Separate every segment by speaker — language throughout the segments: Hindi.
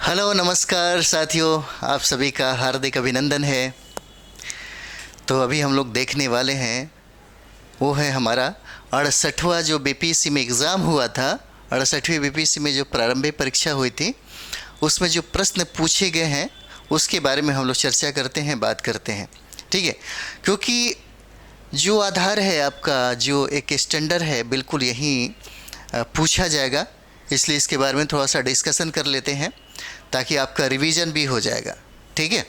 Speaker 1: हेलो नमस्कार साथियों, आप सभी का हार्दिक अभिनंदन है। तो अभी हम लोग देखने वाले हैं, वो है हमारा 68वां जो बीपीएससी में एग्ज़ाम हुआ था। 68वीं बीपीएससी में जो प्रारंभिक परीक्षा हुई थी, उसमें जो प्रश्न पूछे गए हैं उसके बारे में हम लोग चर्चा करते हैं, बात करते हैं। ठीक है, क्योंकि जो आधार है आपका, जो एक स्टैंडर्ड है, बिल्कुल यही पूछा जाएगा, इसलिए इसके बारे में थोड़ा सा डिस्कशन कर लेते हैं ताकि आपका रिवीजन भी हो जाएगा। ठीक है,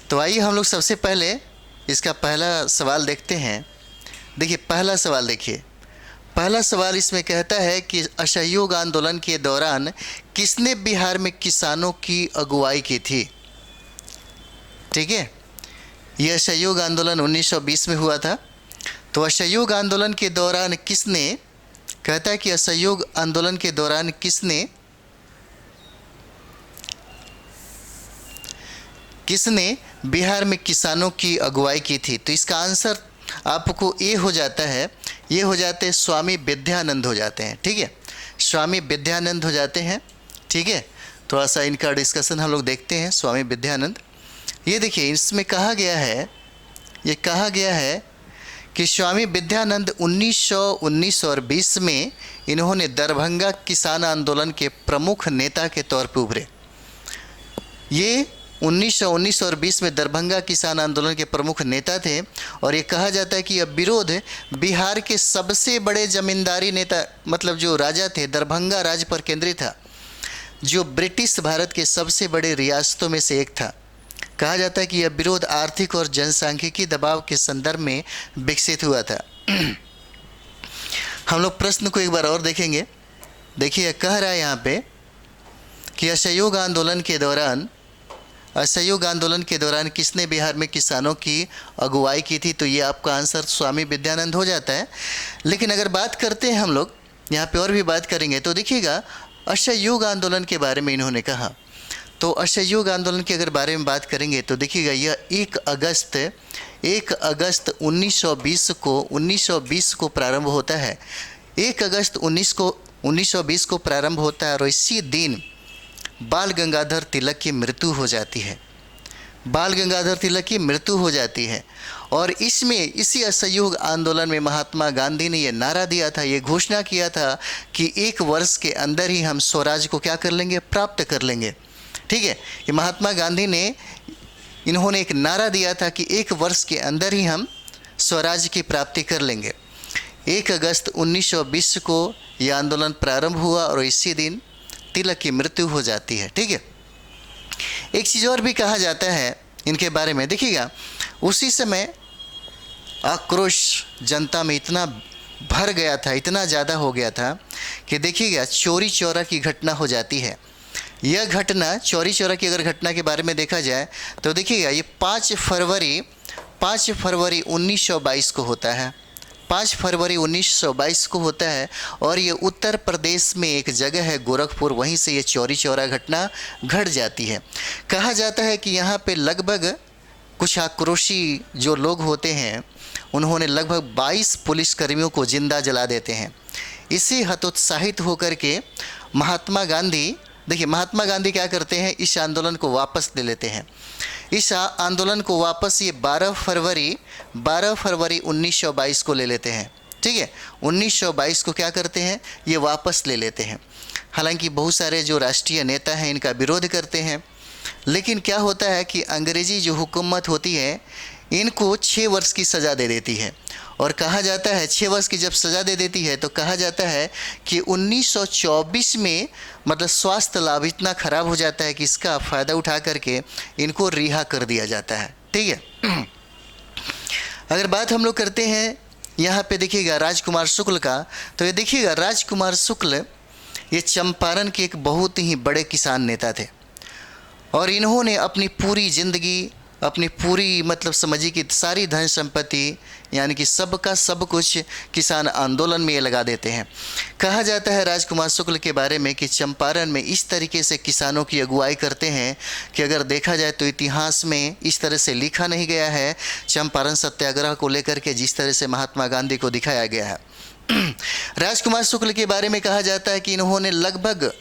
Speaker 1: तो आइए हम लोग सबसे पहले इसका पहला सवाल देखते हैं। देखिए पहला सवाल, देखिए पहला सवाल इसमें कहता है कि असहयोग आंदोलन के दौरान किसने बिहार में किसानों की अगुवाई की थी। ठीक है, यह असहयोग आंदोलन 1920 में हुआ था। तो असहयोग आंदोलन के दौरान किसने, कहता है कि असहयोग आंदोलन के दौरान किसने बिहार में किसानों की अगुवाई की थी। तो इसका आंसर आपको ए हो जाता है, ये हो जाते हैं स्वामी विद्यानंद हो जाते हैं। ठीक है, स्वामी विद्यानंद हो जाते हैं। ठीक है, थोड़ा सा इनका डिस्कशन हम लोग देखते हैं। स्वामी विद्यानंद, ये देखिए इसमें कहा गया है, ये कहा गया है कि स्वामी विद्यानंद 1919 और 20 में इन्होंने दरभंगा किसान आंदोलन के प्रमुख नेता के तौर पर उभरे। ये 1919 और 20 में दरभंगा किसान आंदोलन के प्रमुख नेता थे और ये कहा जाता है कि यह विरोध बिहार के सबसे बड़े जमींदारी नेता, मतलब जो राजा थे, दरभंगा राज्य पर केंद्रित था, जो ब्रिटिश भारत के सबसे बड़े रियासतों में से एक था। कहा जाता है कि यह विरोध आर्थिक और जनसांख्यिकी दबाव के संदर्भ में विकसित हुआ था। हम लोग प्रश्न को एक बार और देखेंगे। देखिए कह रहा है यहाँ पे कि असहयोग आंदोलन के दौरान किसने बिहार में किसानों की अगुवाई की थी। तो ये आपका आंसर स्वामी विद्यानंद हो जाता है। लेकिन अगर बात करते हैं हम लोग, यहाँ पे और भी बात करेंगे, तो देखिएगा असहयोग आंदोलन के बारे में इन्होंने कहा। तो असहयोग आंदोलन के अगर बारे में बात करेंगे तो देखिएगा यह 1 अगस्त 1920 को प्रारंभ होता है। 1 अगस्त 1920 को प्रारंभ होता है और इसी दिन बाल गंगाधर तिलक की मृत्यु हो जाती है। बाल गंगाधर तिलक की मृत्यु हो जाती है और इसी असहयोग आंदोलन में महात्मा गांधी ने यह नारा दिया था, ये घोषणा किया था कि 1 वर्ष के अंदर ही हम स्वराज को क्या कर लेंगे, प्राप्त कर लेंगे। ठीक है, ये महात्मा गांधी ने, इन्होंने एक नारा दिया था कि 1 वर्ष के अंदर ही हम स्वराज की प्राप्ति कर लेंगे। 1 अगस्त 1920 को यह आंदोलन प्रारंभ हुआ और इसी दिन तिलक की मृत्यु हो जाती है। ठीक है, एक चीज़ और भी कहा जाता है इनके बारे में। देखिएगा उसी समय आक्रोश जनता में इतना भर गया था, इतना ज़्यादा हो गया था कि देखिएगा चौरी चौरा की घटना हो जाती है। यह घटना, चौरी चौरा की अगर घटना के बारे में देखा जाए तो देखिएगा ये 5 फरवरी 1922 को होता है। 5 फरवरी 1922 को होता है और ये उत्तर प्रदेश में एक जगह है गोरखपुर, वहीं से ये चौरी चौरा घटना घट जाती है। कहा जाता है कि यहाँ पे लगभग कुछ आक्रोशी जो लोग होते हैं, उन्होंने लगभग 22 पुलिसकर्मियों को जिंदा जला देते हैं। इसी हतोत्साहित होकर के महात्मा गांधी, देखिए महात्मा गांधी क्या करते हैं, इस आंदोलन को वापस ले लेते हैं। इस आंदोलन को वापस ये 12 फरवरी 1922 को ले लेते हैं। ठीक है, 1922 को क्या करते हैं, ये वापस ले लेते हैं। हालांकि बहुत सारे जो राष्ट्रीय नेता हैं इनका विरोध करते हैं, लेकिन क्या होता है कि अंग्रेज़ी जो हुकूमत होती है इनको 6 वर्ष की सज़ा दे देती है। और कहा जाता है 6 वर्ष की जब सज़ा दे देती है तो कहा जाता है कि 1924 में मतलब स्वास्थ्य लाभ इतना ख़राब हो जाता है कि इसका फ़ायदा उठा करके इनको रिहा कर दिया जाता है। ठीक है, अगर बात हम लोग करते हैं यहाँ पे देखिएगा राजकुमार शुक्ल का, तो ये देखिएगा राजकुमार शुक्ल ये चंपारण के एक बहुत ही बड़े किसान नेता थे और इन्होंने अपनी पूरी ज़िंदगी, अपनी पूरी मतलब समझिए कि सारी धन संपत्ति, यानी कि सबका सब कुछ किसान आंदोलन में ये लगा देते हैं। कहा जाता है राजकुमार शुक्ल के बारे में कि चंपारण में इस तरीके से किसानों की अगुवाई करते हैं कि अगर देखा जाए तो इतिहास में इस तरह से लिखा नहीं गया है चंपारण सत्याग्रह को लेकर के जिस तरह से महात्मा गांधी को दिखाया गया है। राजकुमार शुक्ल के बारे में कहा जाता है कि इन्होंने लगभग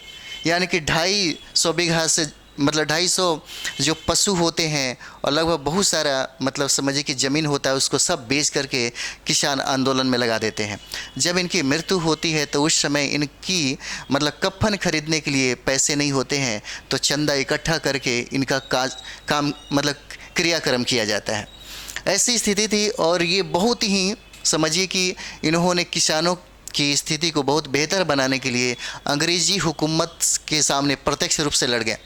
Speaker 1: यानी कि 250 बीघा से मतलब 250 जो पशु होते हैं और लगभग बहुत सारा मतलब समझिए कि ज़मीन होता है, उसको सब बेच करके किसान आंदोलन में लगा देते हैं। जब इनकी मृत्यु होती है तो उस समय इनकी मतलब कफ़न खरीदने के लिए पैसे नहीं होते हैं, तो चंदा इकट्ठा करके इनका काम मतलब क्रियाक्रम किया जाता है। ऐसी स्थिति थी और ये बहुत ही समझिए कि इन्होंने किसानों की स्थिति को बहुत बेहतर बनाने के लिए अंग्रेज़ी हुकूमत के सामने प्रत्यक्ष रूप से लड़ गए।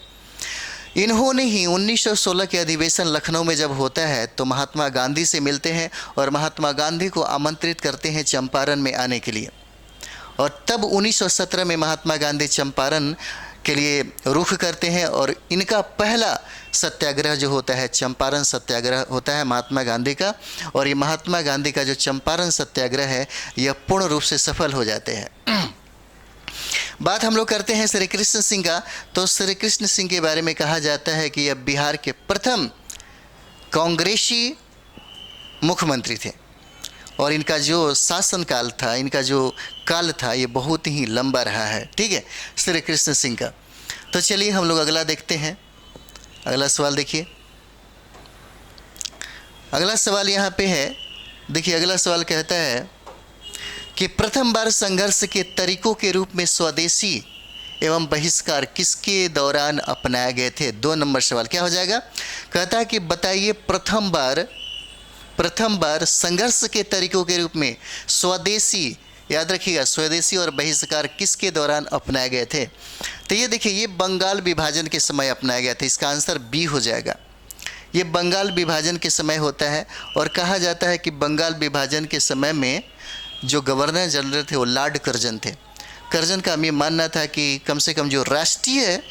Speaker 1: इन्होंने ही 1916 के अधिवेशन लखनऊ में जब होता है तो महात्मा गांधी से मिलते हैं और महात्मा गांधी को आमंत्रित करते हैं चंपारण में आने के लिए। और तब 1917 में महात्मा गांधी चंपारण के लिए रुख करते हैं और इनका पहला सत्याग्रह जो होता है चंपारण सत्याग्रह होता है महात्मा गांधी का। और ये महात्मा गांधी का जो चंपारण सत्याग्रह है यह पूर्ण रूप से सफल हो जाते हैं। बात हम लोग करते हैं श्री कृष्ण सिंह का। तो श्री कृष्ण सिंह के बारे में कहा जाता है कि यह बिहार के प्रथम कांग्रेसी मुख्यमंत्री थे और इनका जो शासनकाल था, इनका जो काल था, ये बहुत ही लंबा रहा है। ठीक है, श्री कृष्ण सिंह का। तो चलिए हम लोग अगला देखते हैं। अगला सवाल देखिए। अगला सवाल यहाँ पे है, देखिए अगला सवाल कहता है कि प्रथम बार संघर्ष के तरीकों के रूप में स्वदेशी एवं बहिष्कार किसके दौरान अपनाए गए थे। 2 नंबर सवाल क्या हो जाएगा, कहता है कि बताइए प्रथम बार संघर्ष के तरीकों के रूप में स्वदेशी, याद रखिएगा स्वदेशी और बहिष्कार किसके दौरान अपनाए गए थे। तो ये देखिए ये बंगाल विभाजन के समय अपनाया गया था। इसका आंसर बी हो जाएगा। ये बंगाल विभाजन के समय होता है और कहा जाता है कि बंगाल विभाजन के समय में जो गवर्नर जनरल थे वो लॉर्ड कर्जन थे। कर्जन का ये मानना था कि कम से कम जो राष्ट्रीय,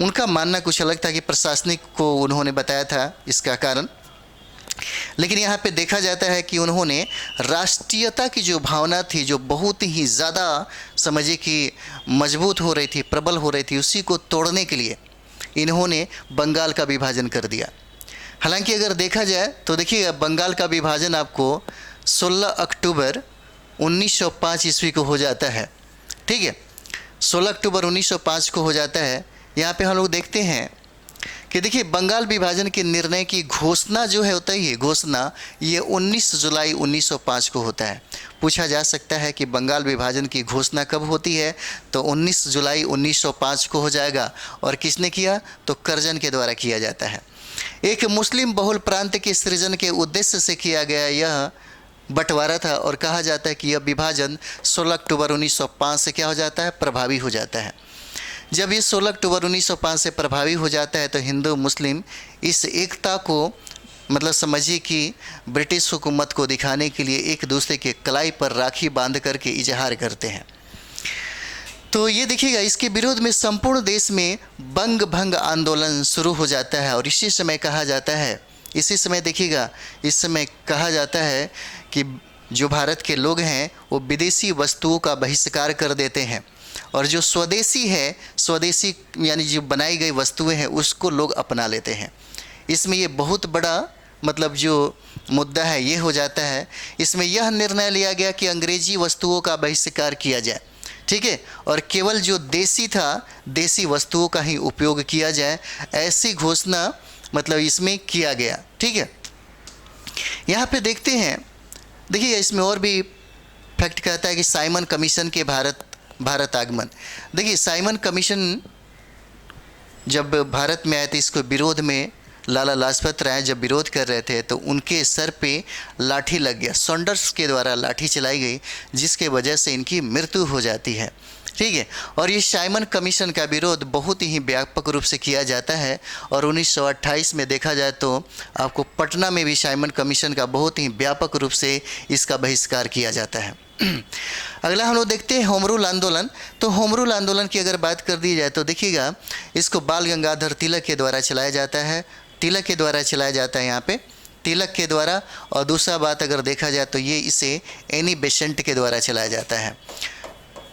Speaker 1: उनका मानना कुछ अलग था कि प्रशासनिक को उन्होंने बताया था इसका कारण। लेकिन यहाँ पे देखा जाता है कि उन्होंने राष्ट्रीयता की जो भावना थी, जो बहुत ही ज़्यादा समझिए कि मजबूत हो रही थी, प्रबल हो रही थी, उसी को तोड़ने के लिए इन्होंने बंगाल का विभाजन कर दिया। हालांकि अगर देखा जाए तो देखिए बंगाल का विभाजन आपको 16 अक्टूबर 1905 ईस्वी को हो जाता है। ठीक है, 16 अक्टूबर 1905 को हो जाता है। यहाँ पे हम लोग देखते हैं कि देखिए बंगाल विभाजन के निर्णय की घोषणा जो है होता है, ये घोषणा ये 19 जुलाई 1905 को होता है। पूछा जा सकता है कि बंगाल विभाजन की घोषणा कब होती है, तो 19 जुलाई 1905 को हो जाएगा। और किसने किया, तो कर्जन के द्वारा किया जाता है। एक मुस्लिम बहुल प्रांत के सृजन के उद्देश्य से किया गया यह बंटवारा था और कहा जाता है कि यह विभाजन 16 अक्टूबर 1905 से क्या हो जाता है, प्रभावी हो जाता है। जब ये 16 अक्टूबर 1905 से प्रभावी हो जाता है तो हिंदू मुस्लिम इस एकता को मतलब समझिए कि ब्रिटिश हुकूमत को दिखाने के लिए एक दूसरे के कलाई पर राखी बांध करके इजहार करते हैं। तो ये देखिएगा इसके विरोध में संपूर्ण देश में बंग भंग आंदोलन शुरू हो जाता है। और इसी समय कहा जाता है, इसी समय देखिएगा इस समय कहा जाता है कि जो भारत के लोग हैं वो विदेशी वस्तुओं का बहिष्कार कर देते हैं और जो स्वदेशी है, स्वदेशी यानी जो बनाई गई वस्तुएं हैं उसको लोग अपना लेते हैं। इसमें ये बहुत बड़ा मतलब जो मुद्दा है ये हो जाता है। इसमें यह निर्णय लिया गया कि अंग्रेजी वस्तुओं का बहिष्कार किया जाए। ठीक है, और केवल जो देसी था, देसी वस्तुओं का ही उपयोग किया जाए, ऐसी घोषणा मतलब इसमें किया गया। ठीक है, यहाँ पे देखते हैं, देखिए इसमें और भी फैक्ट कहता है कि साइमन कमीशन के भारत आगमन। देखिए साइमन कमीशन जब भारत में आए थे, इसको विरोध में लाला लाजपत राय जब विरोध कर रहे थे तो उनके सर पे लाठी लग गया, सॉन्डर्स के द्वारा लाठी चलाई गई जिसके वजह से इनकी मृत्यु हो जाती है। ठीक है, और ये साइमन कमीशन का विरोध बहुत ही व्यापक रूप से किया जाता है और 1928 में देखा जाए तो आपको पटना में भी साइमन कमीशन का बहुत ही व्यापक रूप से इसका बहिष्कार किया जाता है। अगला हम लोग देखते हैं होम रूल आंदोलन। तो होम रूल आंदोलन की अगर बात कर दी जाए तो देखिएगा इसको बाल गंगाधर तिलक के द्वारा चलाया जाता है, तिलक के द्वारा चलाया जाता है यहाँ पे, तिलक के द्वारा। और दूसरा बात अगर देखा जाए तो ये इसे एनी बेसेंट के द्वारा चलाया जाता है,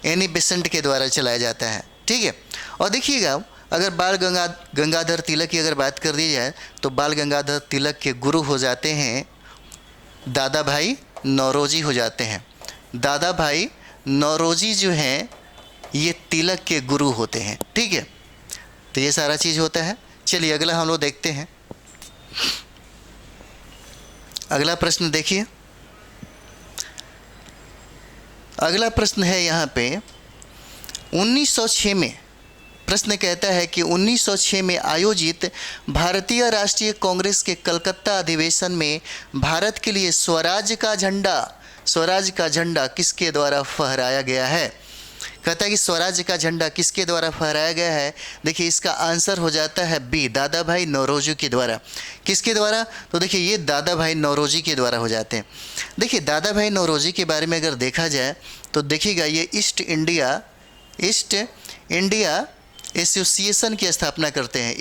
Speaker 1: एनी बेसेंट के द्वारा चलाया जाता है। ठीक है, और देखिएगा अगर बाल गंगाधर तिलक की अगर बात कर दी जाए तो बाल गंगाधर तिलक के गुरु हो जाते हैं दादा भाई नौरोजी हो जाते हैं। दादा भाई नौरोजी जो हैं ये तिलक के गुरु होते हैं। ठीक है, तो ये सारा चीज़ होता है। चलिए अगला हम लोग देखते हैं। अगला प्रश्न देखिए। अगला प्रश्न है यहाँ पे 1906 में। प्रश्न कहता है कि 1906 में आयोजित भारतीय राष्ट्रीय कांग्रेस के कलकत्ता अधिवेशन में भारत के लिए स्वराज का झंडा किसके द्वारा फहराया गया है। कहता है कि स्वराज का झंडा किसके द्वारा फहराया गया है। देखिए इसका आंसर हो जाता है बी, दादा भाई नौरोजी के द्वारा। किसके द्वारा? तो देखिए ये दादा भाई नौरोजी के द्वारा हो जाते हैं। देखिए दादा भाई नौरोजी के बारे में अगर देखा जाए तो देखिएगा ये ईस्ट इंडिया एसोसिएशन की स्थापना करते हैं।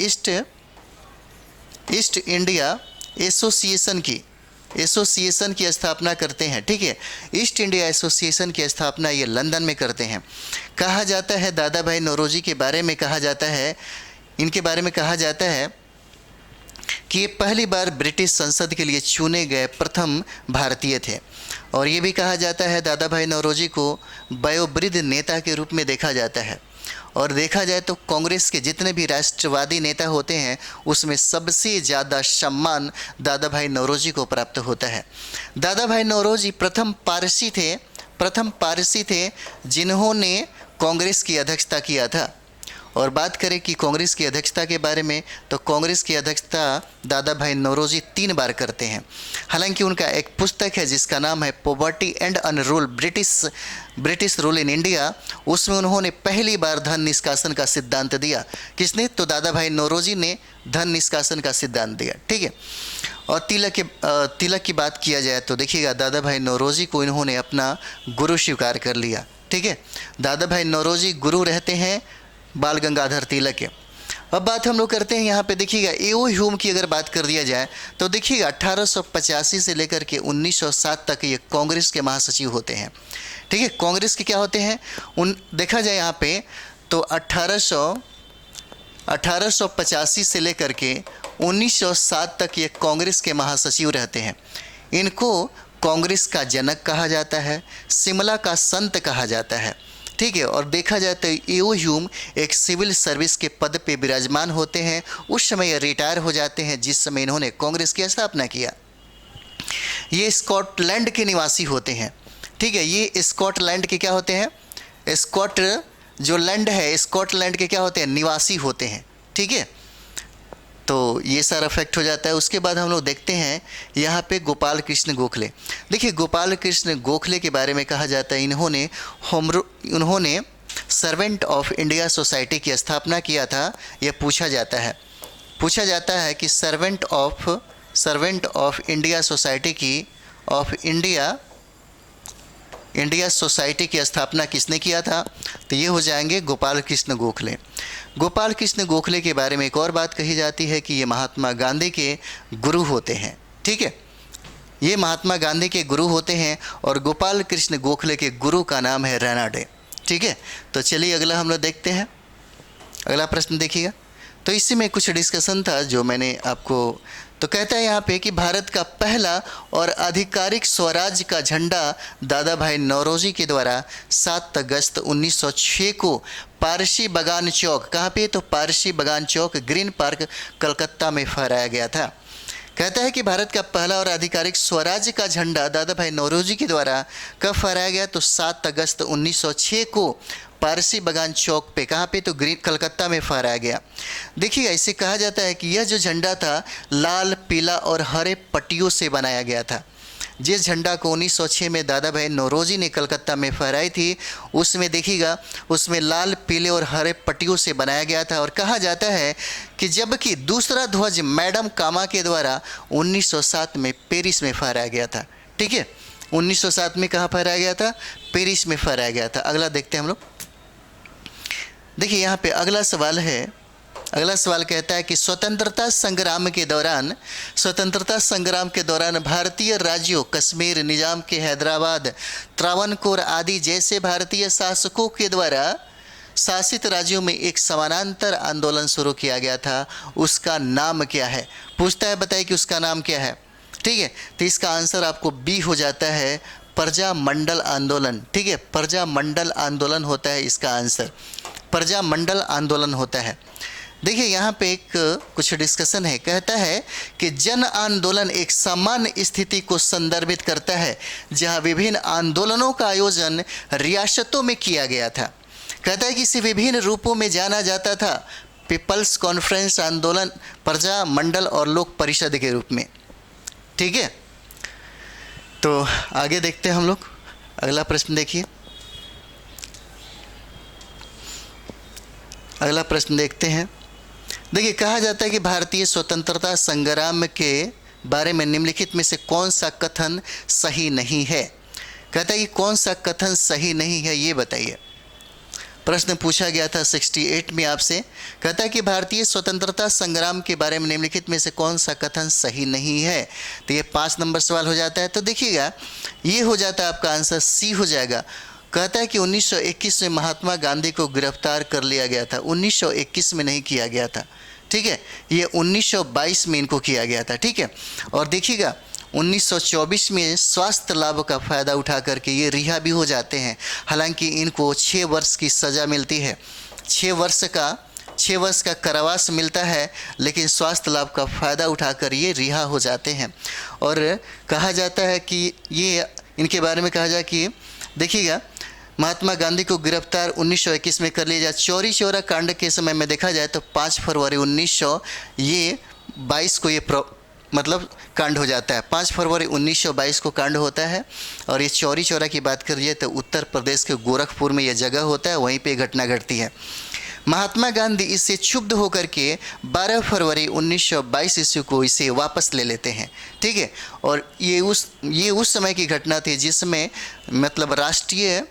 Speaker 1: ईस्ट इंडिया एसोसिएशन की स्थापना करते हैं। ठीक है, ईस्ट इंडिया एसोसिएशन की स्थापना ये लंदन में करते हैं। कहा जाता है दादा भाई नौरोजी के बारे में कहा जाता है, इनके बारे में कहा जाता है कि ये पहली बार ब्रिटिश संसद के लिए चुने गए प्रथम भारतीय थे। और ये भी कहा जाता है दादा भाई नौरोजी को वयोवृद्ध नेता के रूप में देखा जाता है। और देखा जाए तो कांग्रेस के जितने भी राष्ट्रवादी नेता होते हैं उसमें सबसे ज़्यादा सम्मान दादा भाई नौरोजी को प्राप्त होता है। दादा भाई नौरोजी प्रथम पारसी थे जिन्होंने कांग्रेस की अध्यक्षता किया था। और बात करें कि कांग्रेस की अध्यक्षता के बारे में, तो कांग्रेस की अध्यक्षता दादा भाई नौरोजी 3 बार करते हैं। हालांकि उनका एक पुस्तक है जिसका नाम है poverty and unrule British rule in India, उसमें उन्होंने पहली बार धन निष्कासन का सिद्धांत दिया। किसने? तो दादा भाई नौरोजी ने धन निष्कासन का सिद्धांत दिया। ठीक है, और तिलक की बात किया जाए तो देखिएगा दादा भाई नौरोजी को इन्होंने अपना गुरु स्वीकार कर लिया। ठीक है, दादा भाई नौरोजी गुरु रहते हैं बाल गंगाधर तिलक के। अब बात हम लोग करते हैं यहाँ पे। देखिएगा एओ ह्यूम की अगर बात कर दिया जाए तो देखिएगा 1885 से लेकर के 1907 तक ये कांग्रेस के महासचिव होते हैं। ठीक है, कांग्रेस के क्या होते हैं देखा जाए यहाँ पे तो 1885 से लेकर के 1907 तक ये कांग्रेस के महासचिव रहते हैं। इनको कांग्रेस का जनक कहा जाता है, शिमला का संत कहा जाता है। ठीक है, और देखा जाए तो एओ ह्यूम एक सिविल सर्विस के पद पे विराजमान होते हैं। उस समय ये रिटायर हो जाते हैं जिस समय इन्होंने कांग्रेस की स्थापना किया। ये स्कॉटलैंड के निवासी होते हैं। ठीक है, ये स्कॉटलैंड के क्या होते हैं? जो लैंड है स्कॉटलैंड के क्या होते हैं? निवासी होते हैं। ठीक है, तो ये सारा फैक्ट हो जाता है। उसके बाद हम लोग देखते हैं यहाँ पे गोपाल कृष्ण गोखले। देखिए गोपाल कृष्ण गोखले के बारे में कहा जाता है उन्होंने सर्वेंट ऑफ इंडिया सोसाइटी की स्थापना किया था। यह पूछा जाता है कि servant of India society India society की स्थापना किसने किया था? तो ये हो जाएंगे गोपाल कृष्ण गोखले। गोपाल कृष्ण गोखले के बारे में एक और बात कही जाती है कि ये महात्मा गांधी के गुरु होते हैं। ठीक है, ये महात्मा गांधी के गुरु होते हैं और गोपाल कृष्ण गोखले के गुरु का नाम है रेनाडे। ठीक है, तो चलिए अगला हम लोग देखते हैं। अगला प्रश्न देखिएगा। तो इसी में कुछ डिस्कशन था जो मैंने आपको, तो कहता है यहाँ पे कि भारत का पहला और आधिकारिक स्वराज का झंडा दादा भाई नौरोजी के द्वारा 7 अगस्त 1906 को पारसी बगान चौक, कहाँ पे? तो पारसी बगान चौक, ग्रीन पार्क, कलकत्ता में फहराया गया था। कहता है कि भारत का पहला और आधिकारिक स्वराज का झंडा दादा भाई नौरोजी के द्वारा कब फहराया गया? तो 7 अगस्त 1906 को पारसी बगान चौक पे, कहाँ पे? तो कलकत्ता में फहराया गया। देखिए ऐसे कहा जाता है कि यह जो झंडा था लाल, पीला और हरे पट्टियों से बनाया गया था। जिस झंडा को 1906 में दादा भाई नौरोजी ने कलकत्ता में फहराई थी उसमें देखिएगा उसमें लाल, पीले और हरे पट्टियों से बनाया गया था। और कहा जाता है कि जबकि दूसरा ध्वज मैडम कामा के द्वारा 1907 में पेरिस में फहराया गया था। ठीक है, 1907 में कहाँ फहराया गया था? पेरिस में फहराया गया था। अगला देखते हैं हम लोग। देखिए यहाँ पे अगला सवाल कहता है कि स्वतंत्रता संग्राम के दौरान भारतीय राज्यों कश्मीर, निजाम के हैदराबाद, त्रावणकोर आदि जैसे भारतीय शासकों के द्वारा शासित राज्यों में एक समानांतर आंदोलन शुरू किया गया था। उसका नाम क्या है? पूछता है, बताइए कि उसका नाम क्या है। ठीक है, तो इसका आंसर आपको बी हो जाता है, प्रजामंडल आंदोलन। ठीक है, प्रजामंडल आंदोलन होता है इसका आंसर, प्रजामंडल आंदोलन होता है। देखिए यहाँ पे एक कुछ डिस्कशन है। कहता है कि जन आंदोलन एक सामान्य स्थिति को संदर्भित करता है जहाँ विभिन्न आंदोलनों का आयोजन रियासतों में किया गया था। कहता है कि इसे विभिन्न रूपों में जाना जाता था, पीपल्स कॉन्फ्रेंस आंदोलन, प्रजा मंडल और लोक परिषद के रूप में। ठीक है, तो आगे देखते हैं हम लोग। अगला प्रश्न देखिए, अगला प्रश्न देखते हैं। देखिए कहा जाता है कि भारतीय स्वतंत्रता संग्राम के बारे में निम्नलिखित में से कौन सा कथन सही नहीं है। कहता है कि कौन सा कथन सही नहीं है ये बताइए। प्रश्न पूछा गया था 68 में आपसे। कहता है कि भारतीय स्वतंत्रता संग्राम के बारे में निम्नलिखित में से कौन सा कथन सही नहीं है। तो ये 5 नंबर सवाल हो जाता है। तो देखिएगा ये हो जाता है आपका आंसर सी हो जाएगा। कहता है कि 1921 में महात्मा गांधी को गिरफ्तार कर लिया गया था। 1921 में नहीं किया गया था, ठीक है, ये 1922 में इनको किया गया था। ठीक है, और देखिएगा 1924 में स्वास्थ्य लाभ का फ़ायदा उठा करके ये रिहा भी हो जाते हैं। हालांकि इनको 6 वर्ष की सज़ा मिलती है, 6 वर्ष का कारावास मिलता है, लेकिन स्वास्थ्य लाभ का फ़ायदा उठाकर ये रिहा हो जाते हैं। और कहा जाता है कि ये इनके बारे में कहा जाए कि देखिएगा महात्मा गांधी को गिरफ्तार 1921 में कर लिया जाए। चौरी चौरा कांड के समय में देखा जाए तो 5 फरवरी 1922 को ये मतलब कांड हो जाता है। 5 फरवरी 1922 को कांड होता है। और ये चौरी चौरा की बात करिए तो उत्तर प्रदेश के गोरखपुर में यह जगह होता है, वहीं पे घटना घटती है। महात्मा गांधी इससे क्षुब्ध होकर के 12 फरवरी 1922 ईस्वी को इसे वापस ले लेते हैं। ठीक है, और ये उस समय की घटना थी जिसमें मतलब राष्ट्रीय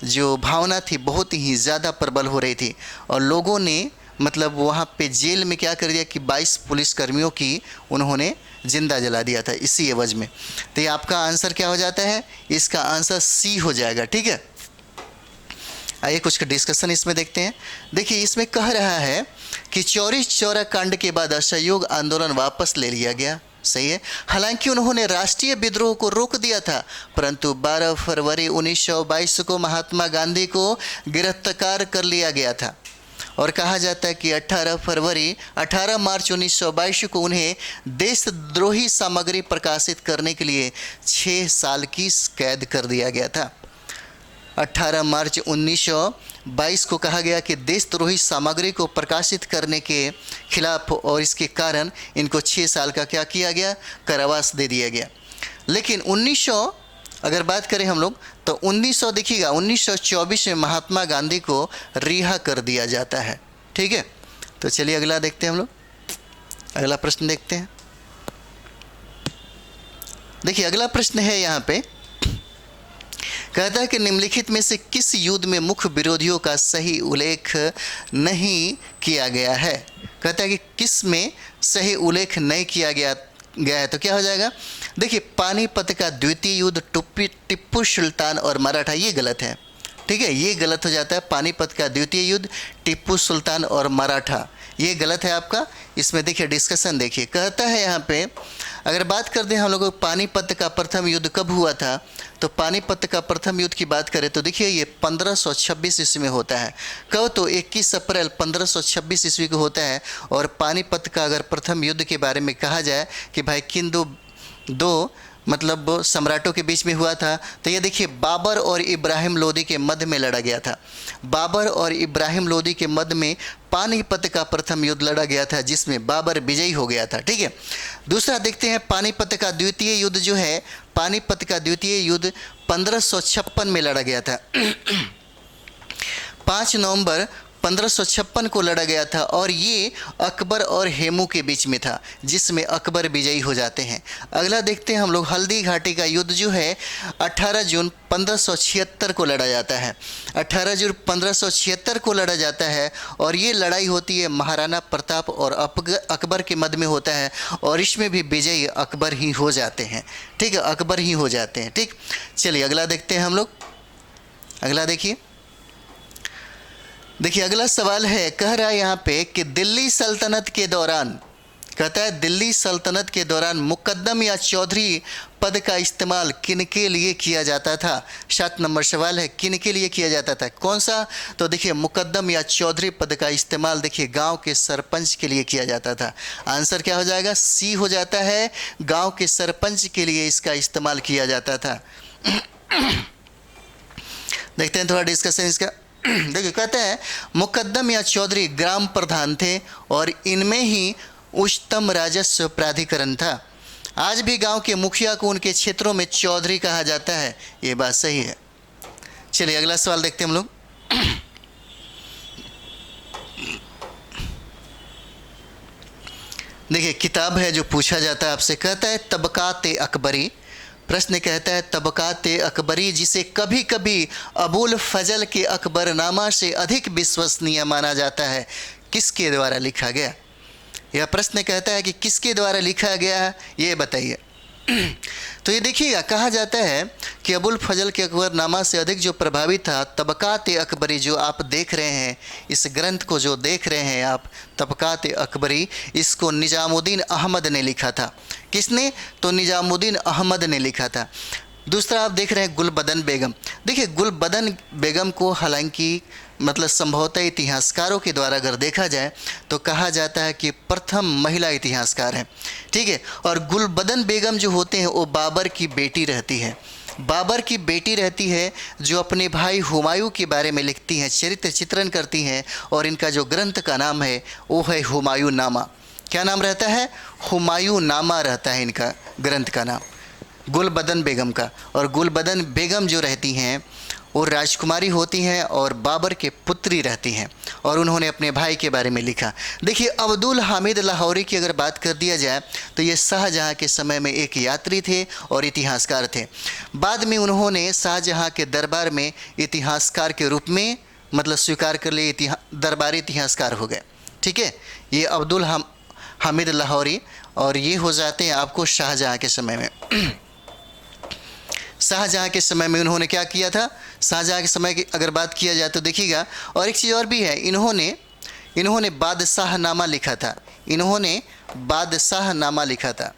Speaker 1: जो भावना थी बहुत ही ज़्यादा प्रबल हो रही थी, और लोगों ने मतलब वहाँ पे जेल में क्या कर दिया कि 22 पुलिसकर्मियों की उन्होंने जिंदा जला दिया था इसी एवज में। तो ये आपका आंसर क्या हो जाता है, इसका आंसर सी हो जाएगा। ठीक है, आइए कुछ डिस्कशन इसमें देखते हैं। देखिए इसमें कह रहा है कि चौरी चौरा कांड के बाद असहयोग आंदोलन वापस ले लिया गया, सही है। हालांकि उन्होंने राष्ट्रीय विद्रोह को रोक दिया था, परंतु 12 फरवरी 1922 को महात्मा गांधी को गिरफ्तार कर लिया गया था। और कहा जाता है कि 18 मार्च 1922 को उन्हें देशद्रोही सामग्री प्रकाशित करने के लिए 6 साल की कैद कर दिया गया था। 18 मार्च 1922 को कहा गया कि देशद्रोही सामग्री को प्रकाशित करने के खिलाफ, और इसके कारण इनको 6 साल का क्या किया गया, कारावास दे दिया गया। लेकिन 1900 अगर बात करें हम लोग तो 1900 देखिएगा 1924 में महात्मा गांधी को रिहा कर दिया जाता है। ठीक है, तो चलिए अगला देखते हैं हम लोग। अगला प्रश्न देखते हैं। देखिए अगला प्रश्न है यहाँ पे, कहता है कि निम्नलिखित में से किस युद्ध में मुख्य विरोधियों का सही उल्लेख नहीं किया गया है। कहता है कि किस में सही उल्लेख नहीं किया गया है, तो क्या हो जाएगा। देखिए पानीपत का द्वितीय युद्ध टिप्पू सुल्तान और मराठा, ये गलत है। ठीक है, ये गलत हो जाता है। पानीपत का द्वितीय युद्ध टिप्पू सुल्तान और मराठा, ये गलत है आपका। इसमें देखिए डिस्कशन देखिए, कहता है यहाँ पे अगर बात कर दें हम लोग पानीपत का प्रथम युद्ध कब हुआ था, तो पानीपत का प्रथम युद्ध की बात करें तो देखिए ये 1526 ईस्वी में होता है। कब, तो 21 अप्रैल 1526 ईस्वी को होता है। और पानीपत का अगर प्रथम युद्ध के बारे में कहा जाए कि भाई किन दो मतलब सम्राटों के बीच में हुआ था, तो ये देखिए बाबर और इब्राहिम लोदी के मध्य में लड़ा गया था। बाबर और इब्राहिम लोदी के मध्य में पानीपत का प्रथम युद्ध लड़ा गया था, जिसमें बाबर विजयी हो गया था। ठीक है, दूसरा देखते हैं पानीपत का द्वितीय युद्ध जो है, पानीपत का द्वितीय युद्ध 1556 में लड़ा गया था। 5 नवंबर 1556 को लड़ा गया था, और ये अकबर और हेमू के बीच में था, जिसमें अकबर विजयी हो जाते हैं। अगला देखते हैं हम लोग हल्दी घाटी का युद्ध जो है 18 जून 1576 को लड़ा जाता है। 18 जून 1576 को लड़ा जाता है, और ये लड़ाई होती है महाराणा प्रताप और अकबर के मध्य में होता है, और इसमें भी विजयी अकबर ही हो जाते हैं। ठीक है, अकबर ही हो जाते हैं। ठीक, चलिए अगला देखते हैं हम लोग। अगला देखिए अगला सवाल है, कह रहा है यहाँ पे कि दिल्ली सल्तनत के दौरान, कहता है दिल्ली सल्तनत के दौरान मुकद्दम या चौधरी पद का इस्तेमाल किन के लिए किया जाता था। 7 नंबर सवाल है, किन के लिए किया जाता था, कौन सा। तो देखिए मुकद्दम या चौधरी पद का इस्तेमाल देखिए गांव के सरपंच के लिए किया जाता था। आंसर क्या हो जाएगा, सी हो जाता है, गांव के सरपंच के लिए इसका इस्तेमाल किया जाता था। देखते हैं थोड़ा डिस्कशन इसका। देखिए कहते हैं मुकद्दम या चौधरी ग्राम प्रधान थे और इनमें ही उच्चतम राजस्व प्राधिकरण था। आज भी गांव के मुखिया को उनके क्षेत्रों में चौधरी कहा जाता है, ये बात सही है। चलिए अगला सवाल देखते हैं हम लोग। देखिए किताब है जो पूछा जाता है आपसे, कहता है तबकात अकबरी। प्रश्न कहता है तबकात अकबरी जिसे कभी कभी अबुल फजल के अकबरनामा से अधिक विश्वसनीय माना जाता है, किसके द्वारा लिखा गया। यह प्रश्न कहता है कि किसके द्वारा लिखा गया है, ये बताइए। तो ये देखिएगा कहा जाता है कि अबुल फजल के अकबरनामा से अधिक जो प्रभावित था तबकात अकबरी जो आप देख रहे हैं, इस ग्रंथ को जो देख रहे हैं आप तबकात अकबरी, इसको निजामुद्दीन अहमद ने लिखा था। किसने, तो निजामुद्दीन अहमद ने लिखा था। दूसरा आप देख रहे हैं गुलबदन बेगम। देखिए गुलबदन बेगम को हालांकि मतलब संभवतः इतिहासकारों के द्वारा अगर देखा जाए तो कहा जाता है कि प्रथम महिला इतिहासकार हैं, ठीक है। और गुलबदन बेगम जो होते हैं वो बाबर की बेटी रहती है, बाबर की बेटी रहती है जो अपने भाई हुमायूं के बारे में लिखती हैं, चरित्र चित्रण करती हैं। और इनका जो ग्रंथ का नाम है वो है हुमायूं नामा। क्या नाम रहता है, हुमायूं नामा रहता है इनका ग्रंथ का नाम, गुलबदन बेगम का। और गुलबदन बेगम जो रहती हैं वो राजकुमारी होती हैं और बाबर के पुत्री रहती हैं और उन्होंने अपने भाई के बारे में लिखा। देखिए अब्दुल हामिद लाहौरी की अगर बात कर दिया जाए तो ये शाहजहाँ के समय में एक यात्री थे और इतिहासकार थे। बाद में उन्होंने शाहजहाँ के दरबार में इतिहासकार के रूप में मतलब स्वीकार कर लिए, दरबारी इतिहासकार हो गए, ठीक है। ये अब्दुल हामिद लाहौरी और ये हो जाते हैं आपको शाहजहाँ के समय में। शाहजहाँ के समय में उन्होंने क्या किया था, शाहजहाँ के समय की अगर बात किया जाए तो देखिएगा। और एक चीज़ और भी है, इन्होंने बादशाहनामा लिखा था, इन्होंने बादशाहनामा लिखा था,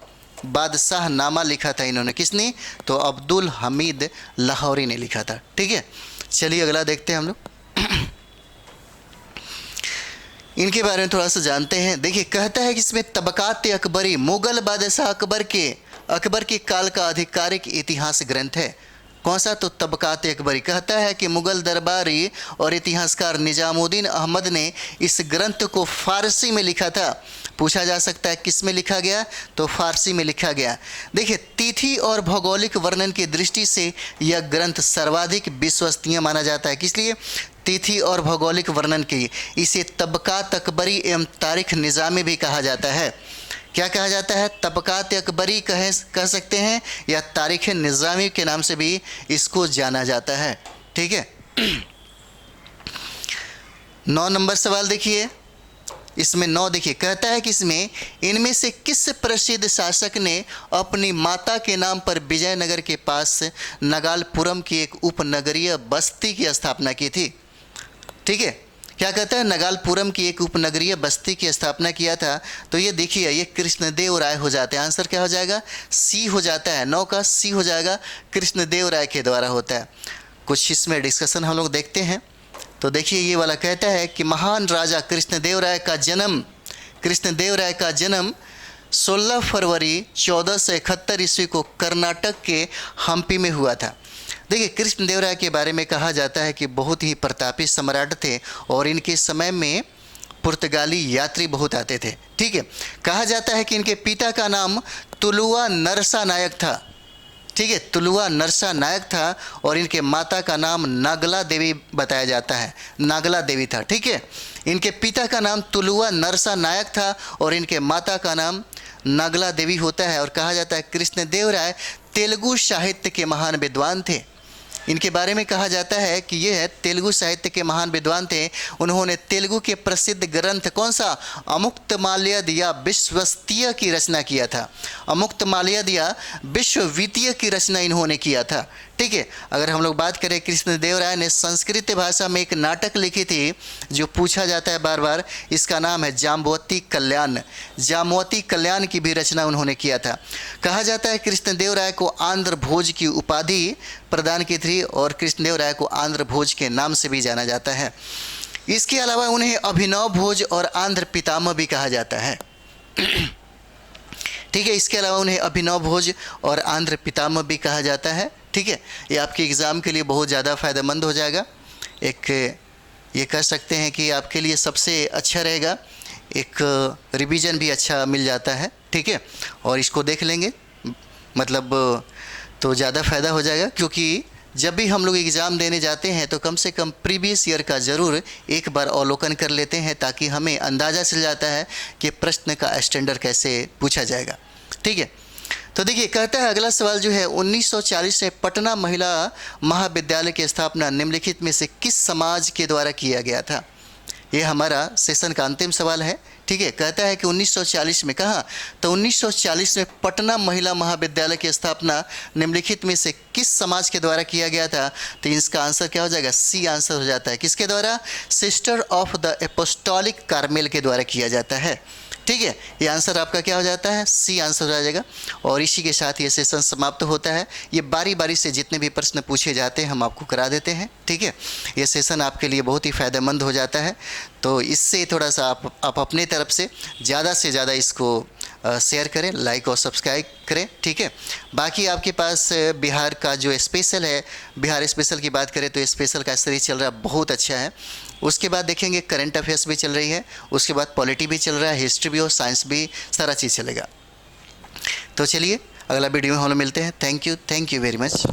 Speaker 1: बादशाहनामा लिखा था इन्होंने। किसने, तो अब्दुल हामिद लाहौरी ने लिखा था, ठीक है। चलिए अगला देखते हैं हम लोग। इनके बारे में थोड़ा सा जानते हैं। देखिए कहता है कि इसमें तबकात अकबरी मुगल बादशाह अकबर के काल का आधिकारिक इतिहास ग्रंथ है। कौन सा, तो तबकात अकबरी। कहता है कि मुगल दरबारी और इतिहासकार निजामुद्दीन अहमद ने इस ग्रंथ को फारसी में लिखा था। पूछा जा सकता है किस में लिखा गया, तो फारसी में लिखा गया। देखिए तिथि और भौगोलिक वर्णन की दृष्टि से यह ग्रंथ सर्वाधिक विश्वसनीय माना जाता है। किस लिए, तिथि और भौगोलिक वर्णन के लिए। इसे तबकात अकबरी एवं तारीख निज़ामी भी कहा जाता है। क्या कहा जाता है, तबकात अकबरी कह सकते हैं या तारीख निज़ामी के नाम से भी इसको जाना जाता है, ठीक है। 9 नंबर सवाल देखिए, इसमें 9 देखिए कहता है कि इसमें इनमें से किस प्रसिद्ध शासक ने अपनी माता के नाम पर विजयनगर के पास नगालपुरम की एक उपनगरीय बस्ती की स्थापना की थी, ठीक है। क्या कहता है, नगालपुरम की एक उपनगरीय बस्ती की स्थापना किया था। तो ये देखिए ये कृष्णदेव राय हो जाते हैं। आंसर क्या हो जाएगा, सी हो जाता है, 9 का सी हो जाएगा, कृष्णदेव राय के द्वारा होता है। कुछ इसमें डिस्कशन हम लोग देखते हैं। तो देखिए ये वाला कहता है कि महान राजा कृष्णदेव राय का जन्म 16 फरवरी 1471 ईस्वी को कर्नाटक के हम्पी में हुआ था। देखिए कृष्णदेव राय के बारे में कहा जाता है कि बहुत ही प्रतापी सम्राट थे और इनके समय में पुर्तगाली यात्री बहुत आते थे, ठीक है। कहा जाता है कि इनके पिता का नाम तुलुआ नरसा नायक था, ठीक है, तुलुआ नरसा नायक था। और इनके माता का नाम नागला देवी बताया जाता है, नागला देवी था, ठीक है। इनके पिता का नाम तुलुआ नरसा नायक था और इनके माता का नाम नागला देवी होता है। और कहा जाता है कृष्णदेव राय तेलुगु साहित्य के महान विद्वान थे। इनके बारे में कहा जाता है कि ये तेलुगु साहित्य के महान विद्वान थे। उन्होंने तेलुगु के प्रसिद्ध ग्रंथ कौन सा, अमुक्तमाल्यद या विश्वस्तीय की रचना किया था। अमुक्तमाल्यद या विश्ववितीय की रचना इन्होंने किया था। ठीक है। अगर हम लोग बात करें, कृष्णदेवराय ने संस्कृत भाषा में एक नाटक लिखी थी जो पूछा जाता है बार बार, इसका नाम है जाम्बवती कल्याण। जाम्बवती कल्याण की भी रचना उन्होंने किया था। कहा जाता है कृष्णदेवराय को आंध्र भोज की उपाधि प्रदान की थी और कृष्णदेवराय को आंध्र भोज के नाम से भी जाना जाता है। इसके अलावा उन्हें अभिनव भोज और आंध्र पितामह भी कहा जाता है। ठीक है। इसके अलावा उन्हें अभिनव भोज और आंध्र पितामह भी कहा जाता है। ठीक है। ये आपके एग्ज़ाम के लिए बहुत ज़्यादा फ़ायदेमंद हो जाएगा। एक ये कह सकते हैं कि आपके लिए सबसे अच्छा रहेगा, एक रिवीजन भी अच्छा मिल जाता है। ठीक है। और इसको देख लेंगे मतलब तो ज़्यादा फ़ायदा हो जाएगा, क्योंकि जब भी हम लोग एग्ज़ाम देने जाते हैं तो कम से कम प्रीवियस ईयर का ज़रूर एक बार अवलोकन कर लेते हैं, ताकि हमें अंदाज़ा चल जाता है कि प्रश्न का स्टैंडर्ड कैसे पूछा जाएगा। ठीक है। तो देखिए, कहता है अगला सवाल जो है, 1940 में पटना महिला महाविद्यालय की स्थापना निम्नलिखित में से किस समाज के द्वारा किया गया था। ये हमारा सेशन का अंतिम सवाल है। ठीक है। कहता है कि 1940 में, कहा तो 1940 में पटना महिला महाविद्यालय की स्थापना निम्नलिखित में से किस समाज के द्वारा किया गया था। तो इसका आंसर क्या हो जाएगा, सी आंसर हो जाता है। किसके द्वारा, sister of the apostolic Carmel के द्वारा किया जाता है। ठीक है। ये आंसर आपका क्या हो जाता है, सी आंसर हो जाएगा। और इसी के साथ ये सेशन समाप्त होता है। ये बारी बारी से जितने भी प्रश्न पूछे जाते हैं हम आपको करा देते हैं। ठीक है। ये सेशन आपके लिए बहुत ही फ़ायदेमंद हो जाता है। तो इससे थोड़ा सा आप अपने तरफ से ज़्यादा इसको शेयर करें, लाइक और सब्सक्राइब करें। ठीक है। बाकी आपके पास बिहार का जो स्पेशल है, बिहार स्पेशल की बात करें तो स्पेशल का सीरीज चल रहा है, बहुत अच्छा है। उसके बाद देखेंगे करंट अफेयर्स भी चल रही है, उसके बाद पॉलिटी भी चल रहा है, हिस्ट्री भी और साइंस भी, सारा चीज़ चलेगा। तो चलिए अगला वीडियो में हम लोग मिलते हैं। Thank you very much.